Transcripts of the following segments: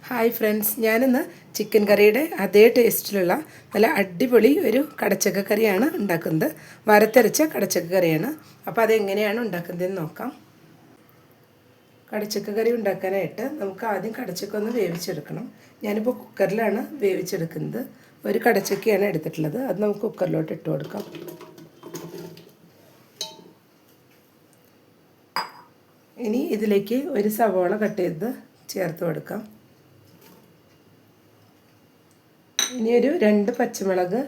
Hi friends, ഞാനിന്ന് chicken കറിയുടെ അതേ ടേസ്റ്റിലുള്ള നല്ല അടിപൊളി ഒരു കടച്ചക്ക കറിയാണ് ഉണ്ടാക്കുന്നത്. വറുത്തരച്ച കടച്ചക്ക കറിയാണ്. അപ്പോൾ അതെങ്ങനെയാണ് ഉണ്ടാക്കുന്നതെന്ന് നോക്കാം. കടച്ചക്ക കറി ഉണ്ടാക്കാനായിട്ട് നമുക്ക് ആദ്യം കടച്ചക്ക ഒന്ന് വേവിച്ചെടുക്കണം. ഞാനിപ്പോൾ കുക്കറിലാണ് വേവിച്ചെടുക്കുന്നത്. ഒരു കടച്ചക്കയാണ് എടുത്തിട്ടുള്ളത്. അത് നമുക്ക് കുക്കറിലോട്ട് ഇട്ട് കൊടുക്കാം. ഇനി ഇതിലേക്ക് ഒരു സവാള കട്ട് ചെയ്ത് ചേർത്ത് കൊടുക്കാം. ഇനി ഒരു 2 പച്ചമുളക്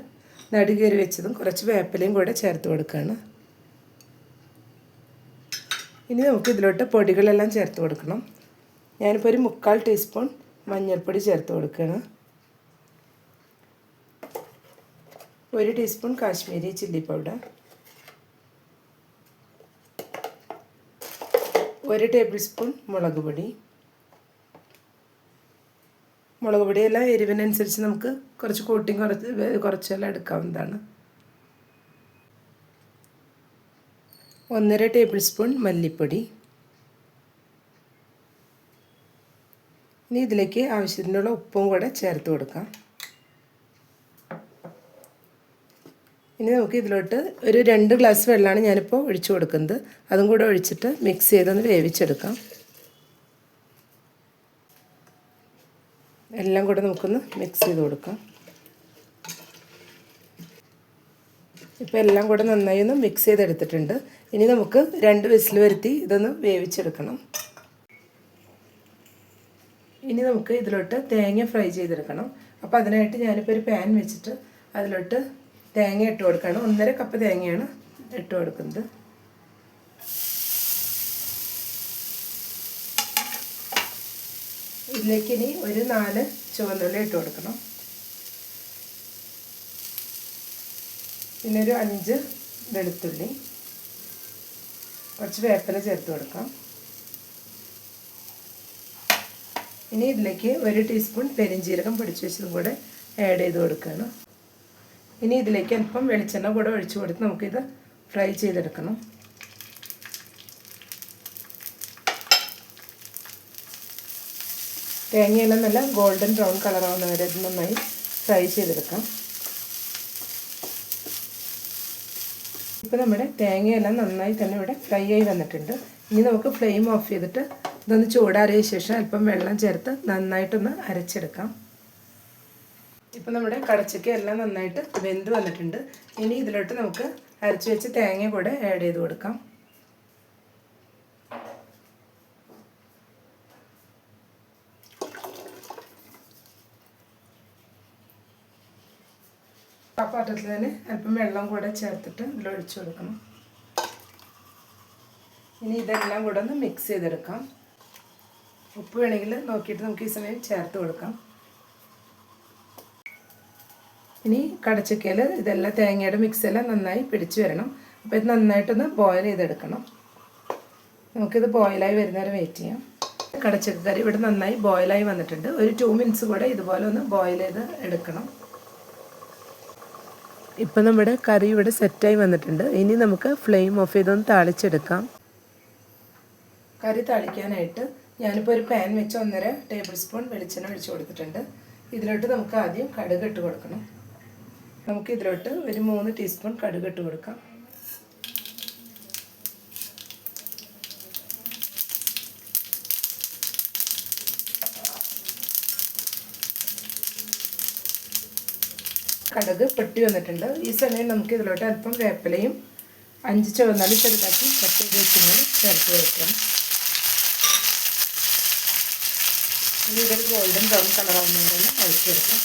നടുകീറി വെച്ചതും കുറച്ച് വേപ്പിലയും കൂടെ ചേർത്ത് കൊടുക്കുകയാണ്. ഇനി നമുക്ക് ഇതിലോട്ട് പൊടികളെല്ലാം ചേർത്ത് കൊടുക്കണം. ഞാനിപ്പോൾ ഒരു 3/4 ടീസ്പൂൺ മഞ്ഞൾപ്പൊടി ചേർത്ത് കൊടുക്കുകയാണ്. 1 teaspoon Kashmiri chilli powder, 1 table spoon മുളക് പൊടി. മുളക് പൊടിയെല്ലാം എരിവിനനുസരിച്ച് നമുക്ക് കുറച്ച് കൂട്ടിയും കുറച്ചെല്ലാം എടുക്കാവുന്നതാണ്. 1.5 ടേബിൾ സ്പൂൺ മല്ലിപ്പൊടി. ഇനി ഇതിലേക്ക് ആവശ്യത്തിനുള്ള ഉപ്പും കൂടെ ചേർത്ത് കൊടുക്കാം. ഇനി നമുക്ക് ഇതിലോട്ട് ഒരു 2 ഗ്ലാസ് വെള്ളമാണ് ഞാനിപ്പോൾ ഒഴിച്ചു കൊടുക്കുന്നത്. അതും കൂടെ ഒഴിച്ചിട്ട് മിക്സ് ചെയ്തൊന്ന് വേവിച്ചെടുക്കാം. എല്ലാം കൂടെ നമുക്കൊന്ന് മിക്സ് ചെയ്ത് കൊടുക്കാം. ഇപ്പോൾ എല്ലാം കൂടെ നന്നായി ഒന്ന് മിക്സ് ചെയ്തെടുത്തിട്ടുണ്ട്. ഇനി നമുക്ക് 2 വിസിൽ വരുത്തി ഇതൊന്ന് വേവിച്ചെടുക്കണം. ഇനി നമുക്ക് ഇതിലോട്ട് തേങ്ങ ഫ്രൈ ചെയ്തെടുക്കണം. അപ്പോൾ അതിനായിട്ട് ഞാനിപ്പോൾ ഒരു പാൻ വെച്ചിട്ട് അതിലോട്ട് തേങ്ങ ഇട്ട് കൊടുക്കുകയാണ്. 1.5 കപ്പ് തേങ്ങയാണ് ഇട്ട് കൊടുക്കുന്നത്. ഇതിലേക്ക് ഇനി ഒരു 4 ചുവന്നുള്ളി ഇട്ട് കൊടുക്കണം. പിന്നെ ഒരു 5 വെളുത്തുള്ളി, കുറച്ച് വേപ്പില ചേർത്ത് കൊടുക്കാം. ഇനി ഇതിലേക്ക് 1 ടീസ്പൂൺ പെരിഞ്ജീരകം പൊടിച്ച് വെച്ചതും കൂടെ ആഡ് ചെയ്ത് കൊടുക്കുകയാണ്. ഇനി ഇതിലേക്ക് അല്പം വെളിച്ചെണ്ണ കൂടെ ഒഴിച്ച് കൊടുത്ത് നമുക്കിത് ഫ്രൈ ചെയ്തെടുക്കണം. തേങ്ങയെല്ലാം നല്ല ഗോൾഡൻ ബ്രൗൺ കളറാവുന്ന വരെ ഇത് നന്നായി ഫ്രൈ ചെയ്തെടുക്കാം. ഇപ്പോൾ നമ്മുടെ തേങ്ങയെല്ലാം നന്നായി തന്നെ ഇവിടെ ഫ്രൈ ആയി വന്നിട്ടുണ്ട്. ഇനി നമുക്ക് ഫ്ലെയിം ഓഫ് ചെയ്തിട്ട് ഇതൊന്ന് ചൂടാറിയ ശേഷം അല്പം വെള്ളം ചേർത്ത് നന്നായിട്ടൊന്ന് അരച്ചെടുക്കാം. ഇപ്പോൾ നമ്മുടെ കടച്ചക്ക എല്ലാം നന്നായിട്ട് വെന്ത് വന്നിട്ടുണ്ട്. ഇനി ഇതിലോട്ട് നമുക്ക് അരച്ച് വെച്ച് തേങ്ങ കൂടെ ആഡ് ചെയ്ത് കൊടുക്കാം. ആ പാത്രത്തിൽ തന്നെ അല്പം വെള്ളം കൂടെ ചേർത്തിട്ട് ഇതിലൊഴിച്ച് കൊടുക്കണം. ഇനി ഇതെല്ലാം കൂടെ ഒന്ന് മിക്സ് ചെയ്തെടുക്കാം. ഉപ്പ് വേണമെങ്കിൽ നോക്കിയിട്ട് നമുക്ക് ഈ സമയം ചേർത്ത് കൊടുക്കാം. ഇനി കടച്ചക്കയിൽ ഇതെല്ലാം തേങ്ങയുടെ മിക്സെല്ലാം നന്നായി പിടിച്ച് വരണം. അപ്പോൾ ഇത് നന്നായിട്ടൊന്ന് ബോയിൽ ചെയ്തെടുക്കണം. നമുക്കിത് ബോയിലായി വരുന്നവരെ വെയിറ്റ് ചെയ്യാം. കടച്ചക്ക കറി ഇവിടെ നന്നായി ബോയിലായി വന്നിട്ടുണ്ട്. ഒരു 2 മിനിറ്റ്സ് കൂടെ ഇതുപോലെ ഒന്ന് ബോയിൽ ചെയ്ത് എടുക്കണം. ഇപ്പം നമ്മുടെ കറി ഇവിടെ സെറ്റായി വന്നിട്ടുണ്ട്. ഇനി നമുക്ക് ഫ്ലെയിം ഓഫ് ചെയ്തൊന്ന് താളിച്ചെടുക്കാം. കറി താളിക്കാനായിട്ട് ഞാനിപ്പോൾ ഒരു പാൻ വെച്ച് 1.5 ടേബിൾ സ്പൂൺ വെളിച്ചെണ്ണ ഒഴിച്ച് കൊടുത്തിട്ടുണ്ട്. ഇതിലോട്ട് നമുക്ക് ആദ്യം കടുക് ഇട്ട് കൊടുക്കണം. നമുക്ക് ഇതിലോട്ട് ഒരു 3 ടീസ്പൂൺ കടുക് ഇട്ട് കൊടുക്കാം. കടുക് പൊട്ടി വന്നിട്ടുണ്ട്. ഈ സമയം നമുക്ക് ഇതിലോട്ട് അല്പം വേപ്പിലയും 5 ചുവന്നുള്ളി ചെറുതാക്കി കട്ട് ചെയ്ത് വെക്കുന്നത് ചേർത്ത് കൊടുക്കണം. ഇനി ഇതൊരു ഗോൾഡൻ ബ്രൗൺ കളറാവുന്നതിന് അഴിച്ചെടുക്കാം.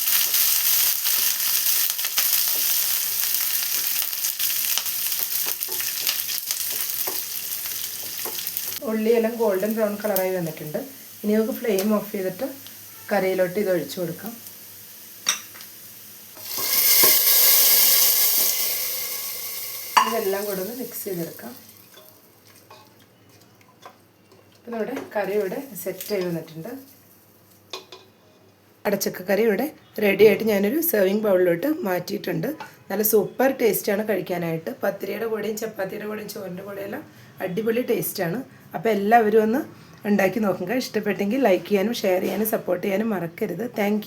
ഉള്ളിയെല്ലാം ഗോൾഡൻ ബ്രൗൺ കളറായി വന്നിട്ടുണ്ട്. ഇനി നമുക്ക് ഫ്ലെയിം ഓഫ് ചെയ്തിട്ട് കറിയിലോട്ട് ഇത് ഒഴിച്ചു കൊടുക്കാം. ഇതെല്ലാം കൂടെ ഒന്ന് മിക്സ് ചെയ്തെടുക്കാം. ഇപ്പം നമ്മുടെ കറി ഇവിടെ സെറ്റായി വന്നിട്ടുണ്ട്. കടച്ചക്ക കറി ഇവിടെ റെഡി ആയിട്ട് ഞാനൊരു സെർവിങ് ബൗളിലോട്ട് മാറ്റിയിട്ടുണ്ട്. നല്ല സൂപ്പർ ടേസ്റ്റാണ് കഴിക്കാനായിട്ട്. പത്തിരിയുടെ കൂടെയും ചപ്പാത്തിയുടെ കൂടെയും ചോറിൻ്റെ കൂടെയെല്ലാം അടിപൊളി ടേസ്റ്റാണ്. അപ്പോൾ എല്ലാവരും ഒന്ന് ഉണ്ടാക്കി നോക്കുക. ഇഷ്ടപ്പെട്ടെങ്കിൽ ലൈക്ക് ചെയ്യാനും ഷെയർ ചെയ്യാനും സപ്പോർട്ട് ചെയ്യാനും മറക്കരുത്. താങ്ക്